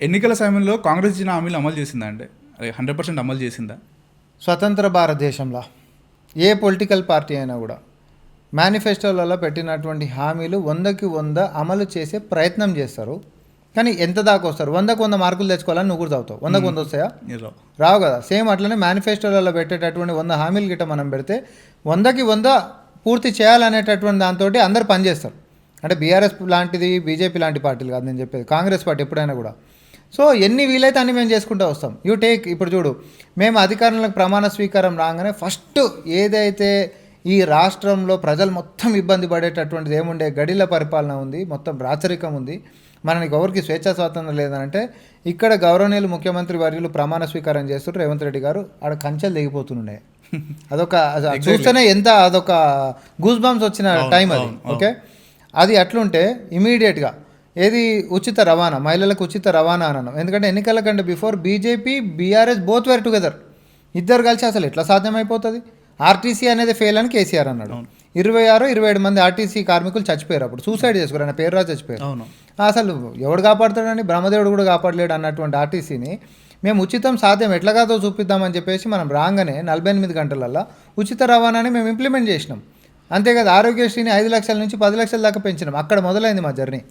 ఎన్నికల సమయంలో కాంగ్రెస్ ఇచ్చిన హామీలు అమలు చేసిందా అండి? అది 100% అమలు చేసిందా? స్వతంత్ర భారతదేశంలో ఏ పొలిటికల్ పార్టీ అయినా కూడా మేనిఫెస్టోలలో పెట్టినటువంటి హామీలు 100కి 100 అమలు చేసే ప్రయత్నం చేస్తారు. కానీ ఎంత దాకా వస్తారు? 100కి 100 మార్కులు తెచ్చుకోవాలని నువ్వు కూడా చదువుతావు. 100కి 100 వస్తాయా? రావు కదా. సేమ్ అట్లనే మేనిఫెస్టోలలో పెట్టేటటువంటి 100 హామీలు గిట్ట మనం పెడితే 100కి 100 పూర్తి చేయాలనేటటువంటి దాంతో అందరు పనిచేస్తారు. అంటే బీఆర్ఎస్ లాంటిది, బీజేపీ లాంటి పార్టీలు కాదు నేను చెప్పేది, కాంగ్రెస్ పార్టీ ఎప్పుడైనా కూడా. సో ఎన్ని వీలైతే అన్ని మేము చేసుకుంటూ వస్తాం. యూ టేక్, ఇప్పుడు చూడు, మేము అధికారంలోకి ప్రమాణ స్వీకారం రాగానే ఫస్ట్ ఏదైతే ఈ రాష్ట్రంలో ప్రజలు మొత్తం ఇబ్బంది పడేటటువంటిది ఏముండే, గడిల పరిపాలన ఉంది, మొత్తం రాచరికం ఉంది, మనకి ఎవరికి స్వేచ్ఛా స్వాతంత్రం లేదంటే ఇక్కడ గౌరవనీయులు ముఖ్యమంత్రి వర్యులు ప్రమాణ స్వీకారం చేస్తుంటారు రేవంత్ రెడ్డి గారు, ఆడ కంచెలు దిగిపోతుండే. అదొక చూస్తేనే ఎంత అదొక గూస్ బంప్స్ వచ్చిన టైం అది. ఓకే, అది అట్లుంటే ఇమీడియట్గా ఏది ఉచిత రవాణా, మహిళలకు ఉచిత రవాణా అన్నాను. ఎందుకంటే ఎన్నికల కంటే before BJP BRS both wear together, ఇద్దరు కలిసి అసలు ఎట్లా సాధ్యమైపోతుంది? ఆర్టీసీ అనేది ఫెయిల్ అని కేసీఆర్ అన్నాడు. 26-27 మంది ఆర్టీసీ కార్మికులు చచ్చిపోయారు, అప్పుడు సూసైడ్ చేసుకోరు, ఆయన పేరు రాజు చచ్చిపోయారు. అసలు ఎవడు కాపాడుతాడని, బ్రహ్మదేవుడు కూడా కాపాడలేడు అన్నటువంటి ఆర్టీసీని మేము ఉచితం సాధ్యం ఎట్లా కాదో చూపిద్దామని చెప్పేసి మనం రాగానే 48 గంటలల్లో ఉచిత రవాణాని మేము ఇంప్లిమెంట్ చేసినాం. అంతే కదా, ఆరోగ్యశ్రీని 5 లక్షల నుంచి 10 లక్షల దాకా పెంచినాం. అక్కడ మొదలైంది మా జర్నీ.